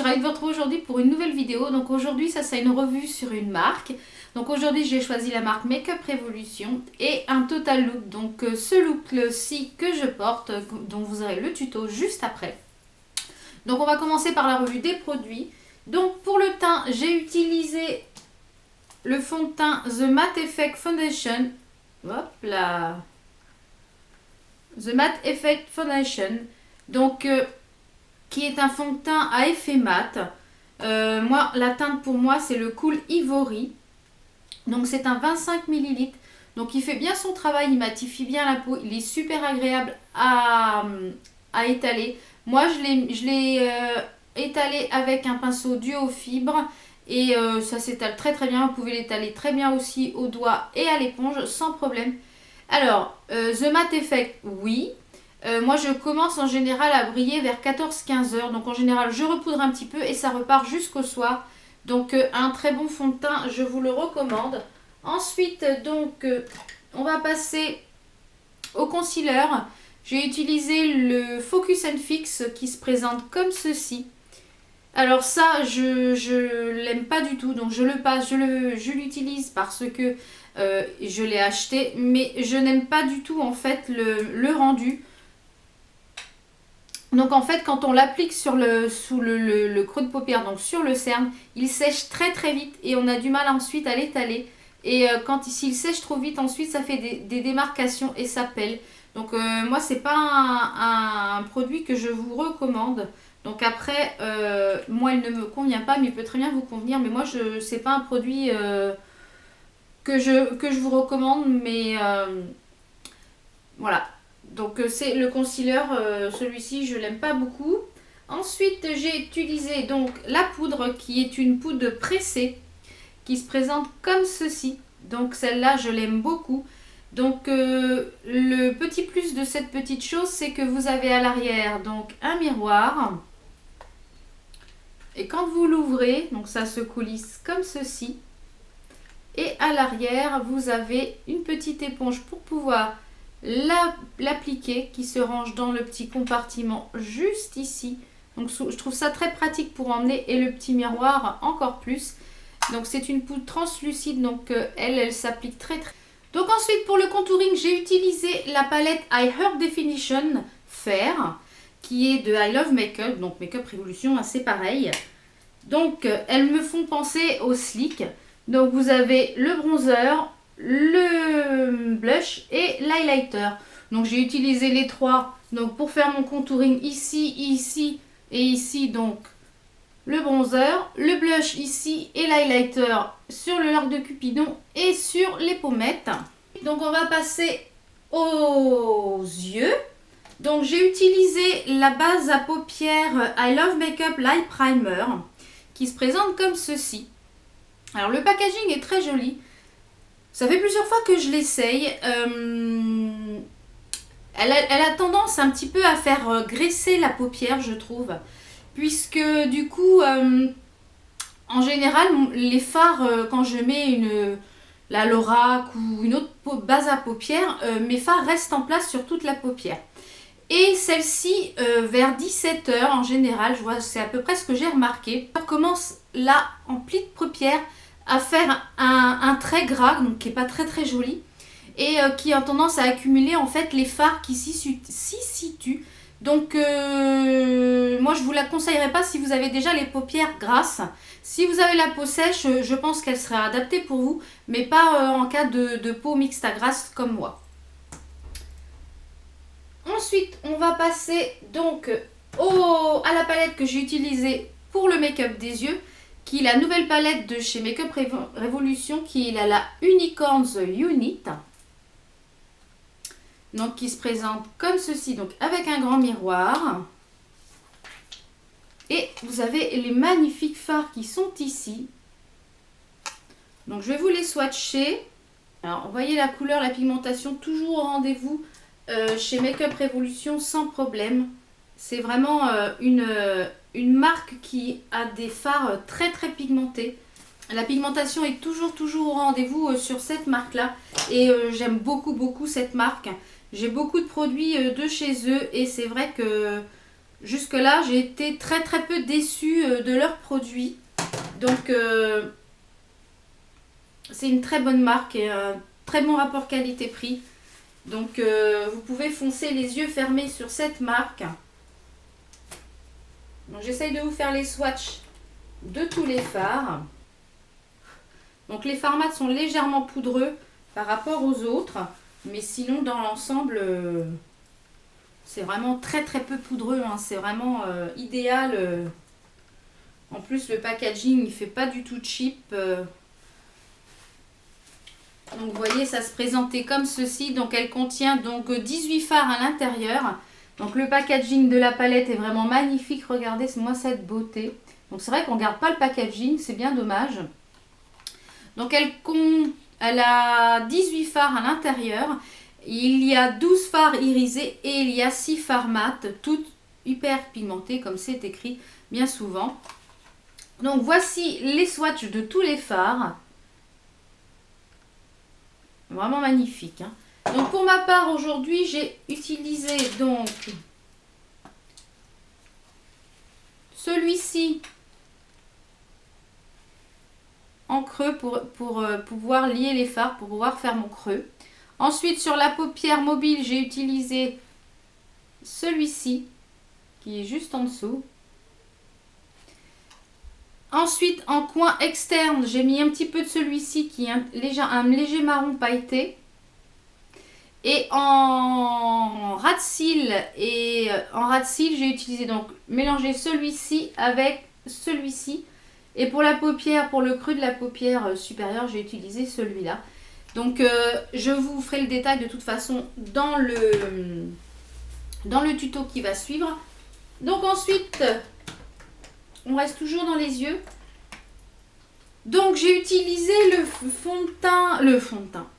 suis ravie de vous retrouver aujourd'hui pour une nouvelle vidéo. Donc aujourd'hui, ça c'est une revue sur une marque. Donc aujourd'hui, j'ai choisi la marque Makeup Revolution et un total look. Donc ce look-ci que je porte, dont vous aurez le tuto juste après. Donc on va commencer par la revue des produits. Donc pour le teint, j'ai utilisé le fond de teint The Matte Effect Foundation. Hop là. The Matte Effect Foundation. Donc qui est un fond de teint à effet mat. Moi, la teinte pour moi, c'est le Cool Ivory. Donc c'est un 25 ml. Donc il fait bien son travail, il matifie bien la peau. Il est super agréable à étaler. Moi, je l'ai étalé avec un pinceau duo fibre. Et ça s'étale très très bien. Vous pouvez l'étaler très bien aussi au doigt et à l'éponge sans problème. Alors, The Matte Effect, oui. Moi, je commence en général à briller vers 14-15 heures. Donc, en général, je repoudre un petit peu et ça repart jusqu'au soir. Donc, un très bon fond de teint, je vous le recommande. Ensuite, donc, on va passer au concealer. J'ai utilisé le Focus & Fix qui se présente comme ceci. Alors ça, je l'aime pas du tout. Donc, je le passe, je l'utilise parce que je l'ai acheté. Mais je n'aime pas du tout, en fait, le rendu. Donc en fait, quand on l'applique sous le creux de paupière, donc sur le cerne, il sèche très très vite et on a du mal ensuite à l'étaler. Et s'il sèche trop vite, ensuite ça fait des démarcations et ça pèle. Donc moi, c'est pas un produit que je vous recommande. Donc après, moi il ne me convient pas, mais il peut très bien vous convenir. Mais moi, c'est pas un produit que je vous recommande, mais voilà. Donc c'est le concealer, celui-ci je l'aime pas beaucoup. Ensuite j'ai utilisé donc la poudre qui est une poudre pressée qui se présente comme ceci. Donc celle-là je l'aime beaucoup. Donc le petit plus de cette petite chose, c'est que vous avez à l'arrière donc un miroir. Et quand vous l'ouvrez, donc ça se coulisse comme ceci. Et à l'arrière vous avez une petite éponge pour pouvoir l'appliquer qui se range dans le petit compartiment juste ici. Donc je trouve ça très pratique pour emmener et le petit miroir encore plus. Donc c'est une poudre translucide, donc elle s'applique très très. Donc ensuite pour le contouring, j'ai utilisé la palette I Heart Definition Fair qui est de I Love Makeup, donc Makeup Revolution, c'est pareil. Donc elles me font penser au Sleek. Donc vous avez le bronzer, le blush et l'highlighter. Donc j'ai utilisé les trois donc pour faire mon contouring ici, ici et ici. Donc le bronzer, le blush ici et l'highlighter sur le l'arc de Cupidon et sur les pommettes. Donc on va passer aux yeux. Donc j'ai utilisé la base à paupières I Love Makeup Light Primer qui se présente comme ceci. Alors le packaging est très joli. Ça fait plusieurs fois que je l'essaye. Elle a tendance un petit peu à faire graisser la paupière, je trouve. Puisque du coup, en général, les fards, quand je mets la Lorac ou une autre base à paupières, mes fards restent en place sur toute la paupière. Et celle-ci, vers 17 h en général, je vois, c'est à peu près ce que j'ai remarqué. On commence là, en pli de paupière, à faire un trait gras, donc qui n'est pas très très joli, et qui a tendance à accumuler en fait les fards qui s'y situent. Donc moi je vous la conseillerais pas si vous avez déjà les paupières grasses. Si vous avez la peau sèche, je pense qu'elle serait adaptée pour vous, mais pas en cas de peau mixte à grasse comme moi. Ensuite on va passer donc à la palette que j'ai utilisée pour le make-up des yeux, qui est la nouvelle palette de chez Makeup Revolution, qui est la Unicorns Unit. Donc qui se présente comme ceci, donc avec un grand miroir. Et vous avez les magnifiques fards qui sont ici. Donc je vais vous les swatcher. Alors vous voyez la couleur, la pigmentation, toujours au rendez-vous chez Makeup Revolution sans problème. C'est vraiment une marque qui a des fards très très pigmentés. La pigmentation est toujours au rendez-vous sur cette marque là. Et j'aime beaucoup cette marque. J'ai beaucoup de produits de chez eux et c'est vrai que Jusque-là, j'ai été très très peu déçue de leurs produits. Donc, c'est une très bonne marque et un très bon rapport qualité-prix. Donc, vous pouvez foncer les yeux fermés sur cette marque. Donc, j'essaye de vous faire les swatchs de tous les fards. Donc, les fards mat sont légèrement poudreux par rapport aux autres. Mais sinon, dans l'ensemble, c'est vraiment très très peu poudreux. Hein. C'est vraiment idéal. En plus, le packaging, il fait pas du tout cheap. Donc, vous voyez, ça se présentait comme ceci. Donc, elle contient donc 18 fards à l'intérieur. Donc, le packaging de la palette est vraiment magnifique. Regardez, c'est moi cette beauté. Donc, c'est vrai qu'on ne garde pas le packaging. C'est bien dommage. Donc, elle a 18 fards à l'intérieur. Il y a 12 fards irisés et il y a 6 fards mat, toutes hyper pigmentées, comme c'est écrit bien souvent. Donc, voici les swatchs de tous les fards. Vraiment magnifique. Hein. Donc, pour ma part, aujourd'hui, j'ai utilisé donc celui-ci en creux pour pouvoir lier les fards, pour pouvoir faire mon creux. Ensuite, sur la paupière mobile, j'ai utilisé celui-ci qui est juste en dessous. Ensuite, en coin externe, j'ai mis un petit peu de celui-ci qui est un léger marron pailleté. Et en ras de cils, j'ai utilisé donc mélanger celui-ci avec celui-ci. Et pour la paupière, pour le creux de la paupière supérieure, j'ai utilisé celui-là. Donc, je vous ferai le détail de toute façon dans le tuto qui va suivre. Donc ensuite, on reste toujours dans les yeux. Donc j'ai utilisé le fond de teint.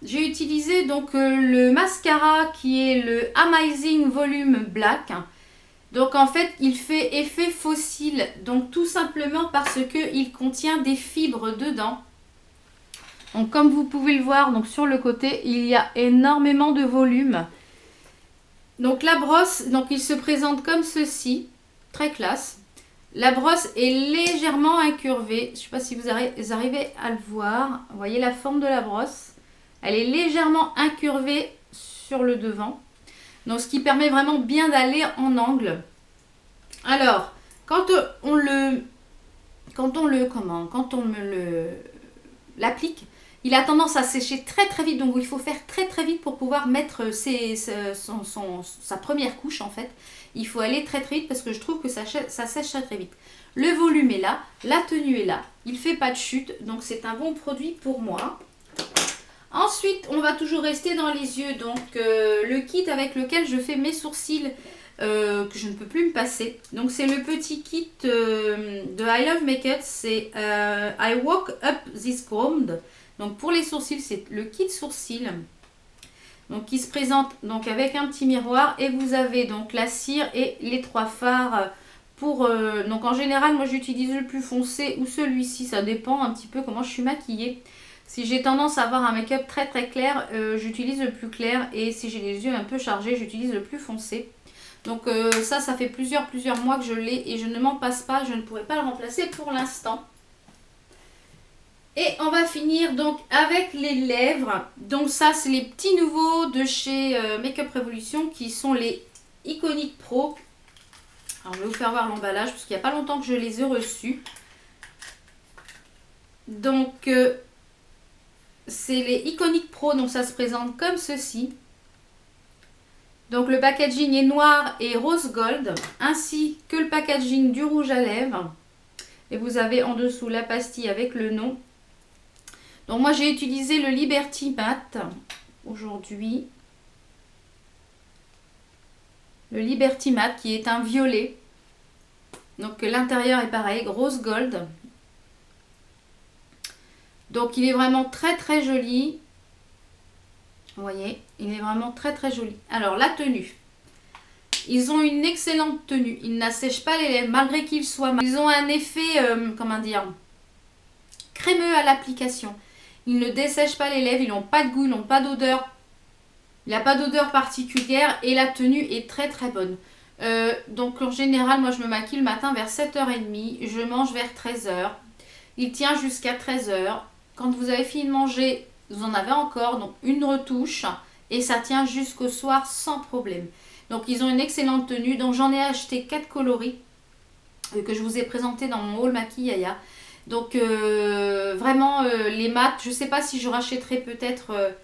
J'ai utilisé donc le mascara qui est le Amazing Volume Black. Donc en fait, il fait effet fossile. Donc tout simplement parce que il contient des fibres dedans. Donc comme vous pouvez le voir, donc sur le côté, il y a énormément de volume. Donc la brosse, donc il se présente comme ceci, très classe. La brosse est légèrement incurvée. Je ne sais pas si vous arrivez à le voir. Vous voyez la forme de la brosse. Elle est légèrement incurvée sur le devant. Donc ce qui permet vraiment bien d'aller en angle. Alors, quand on l'applique, il a tendance à sécher très très vite. Donc il faut faire très très vite pour pouvoir mettre sa première couche en fait. Il faut aller très très vite parce que je trouve que ça sèche très très vite. Le volume est là, la tenue est là, il ne fait pas de chute, donc c'est un bon produit pour moi. Ensuite, on va toujours rester dans les yeux, donc le kit avec lequel je fais mes sourcils que je ne peux plus me passer. Donc c'est le petit kit de I Love Makeup, c'est I Woke Up This Gold. Donc pour les sourcils, c'est le kit sourcils. Donc qui se présente donc avec un petit miroir et vous avez donc la cire et les 3 fards pour donc en général moi j'utilise le plus foncé ou celui-ci, ça dépend un petit peu comment je suis maquillée. Si j'ai tendance à avoir un make-up très très clair, j'utilise le plus clair et si j'ai les yeux un peu chargés, j'utilise le plus foncé. Donc ça fait plusieurs mois que je l'ai et je ne m'en passe pas, je ne pourrais pas le remplacer pour l'instant. Et on va finir donc avec les lèvres. Donc ça, c'est les petits nouveaux de chez Makeup Revolution qui sont les Iconic Pro. Alors, je vais vous faire voir l'emballage parce qu'il n'y a pas longtemps que je les ai reçus. Donc, c'est les Iconic Pro. Donc, ça se présente comme ceci. Donc, le packaging est noir et rose gold, ainsi que le packaging du rouge à lèvres. Et vous avez en dessous la pastille avec le nom. Donc moi j'ai utilisé le Liberty Matte aujourd'hui. Le Liberty Matte qui est un violet. Donc l'intérieur est pareil, rose gold. Donc il est vraiment très très joli. Vous voyez, il est vraiment très très joli. Alors la tenue. Ils ont une excellente tenue. Ils n'assèchent pas les lèvres malgré qu'ils soient... Ils ont un effet, comment dire, crémeux à l'application. Ils ne dessèchent pas les lèvres, ils n'ont pas de goût, ils n'ont pas d'odeur. Il n'y a pas d'odeur particulière et la tenue est très très bonne. Donc en général, moi je me maquille le matin vers 7h30, je mange vers 13h. Il tient jusqu'à 13h. Quand vous avez fini de manger, vous en avez encore, donc une retouche. Et ça tient jusqu'au soir sans problème. Donc ils ont une excellente tenue. Donc j'en ai acheté 4 coloris que je vous ai présenté dans mon haul Maquillaya. Donc vraiment les mat, je ne sais pas si je rachèterai peut-être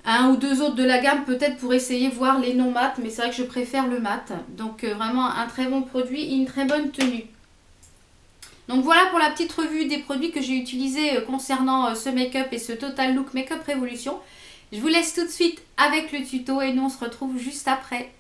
un ou deux autres de la gamme, peut-être pour essayer voir les non mat, mais c'est vrai que je préfère le mat. Donc vraiment un très bon produit et une très bonne tenue. Donc voilà pour la petite revue des produits que j'ai utilisés concernant ce make-up et ce Total Look Make-up Révolution. Je vous laisse tout de suite avec le tuto et nous on se retrouve juste après.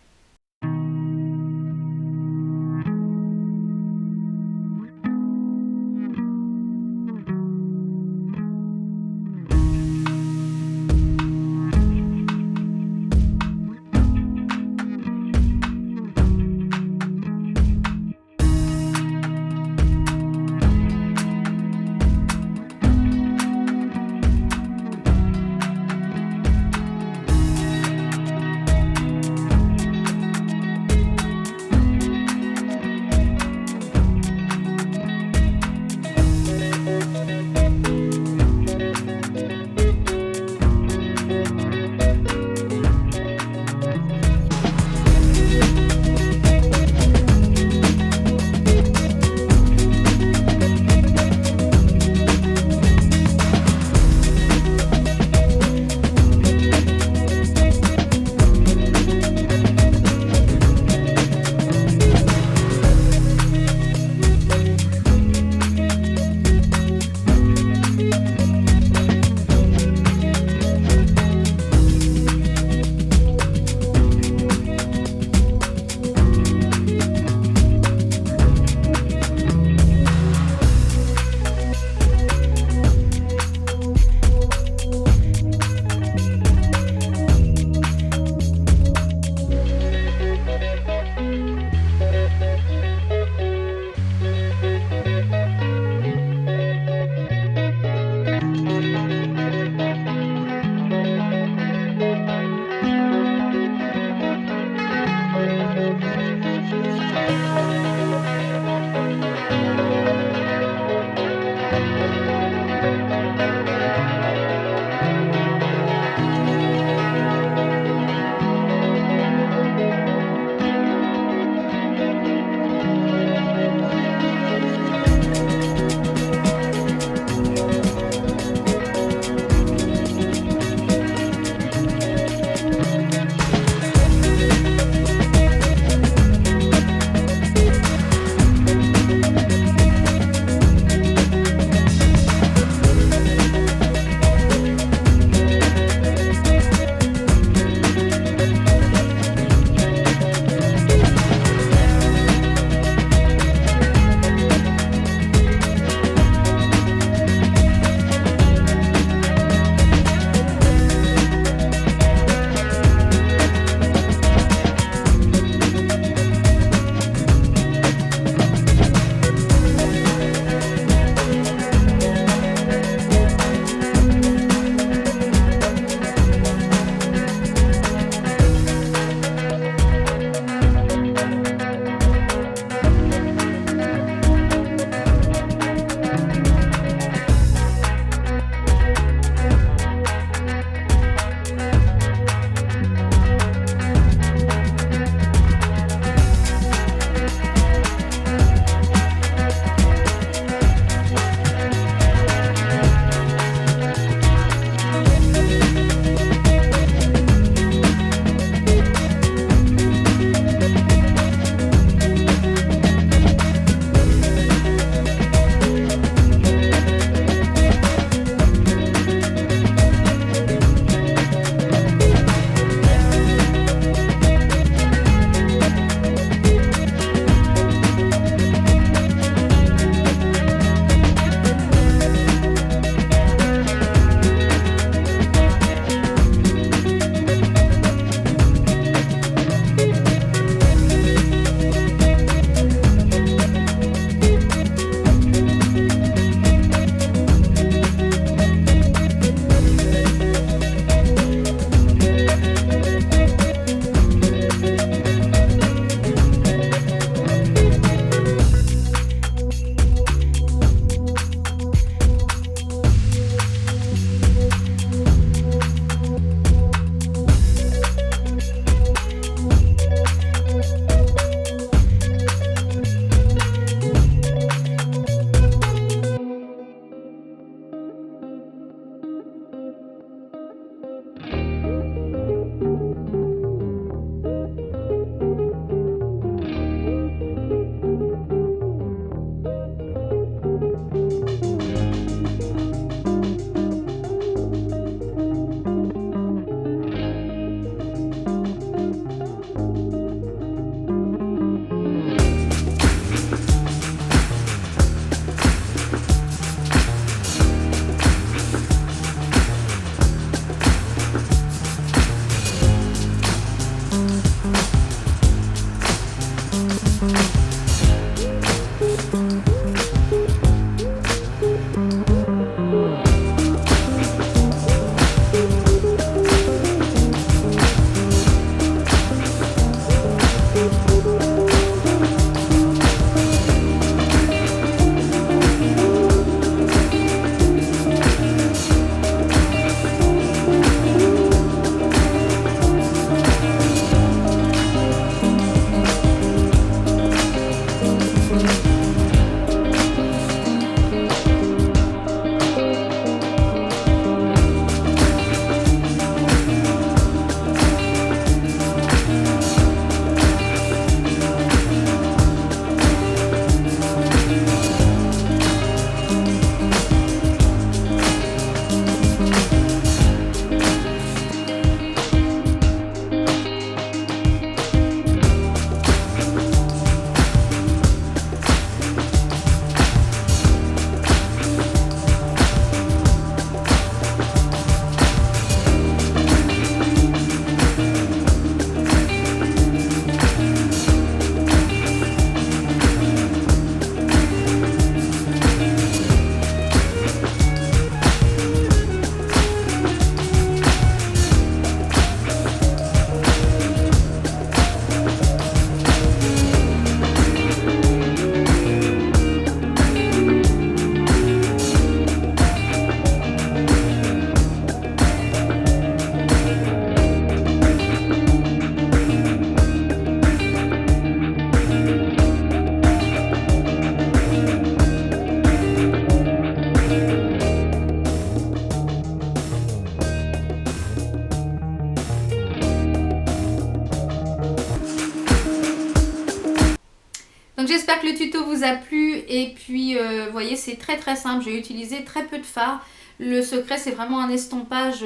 j'espère que le tuto vous a plu et puis vous voyez c'est très simple, j'ai utilisé très peu de fard. Le secret c'est vraiment un estampage,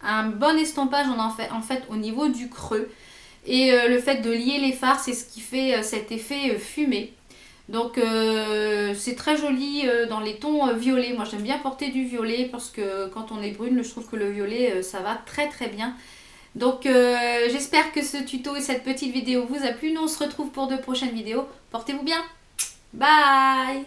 un bon estampage en fait au niveau du creux. Et le fait de lier les fards c'est ce qui fait cet effet fumé. Donc c'est très joli dans les tons violets. Moi j'aime bien porter du violet parce que quand on est brune, je trouve que le violet ça va très bien. Donc j'espère que ce tuto et cette petite vidéo vous a plu. Nous on se retrouve pour de prochaines vidéos. Portez-vous bien. Bye.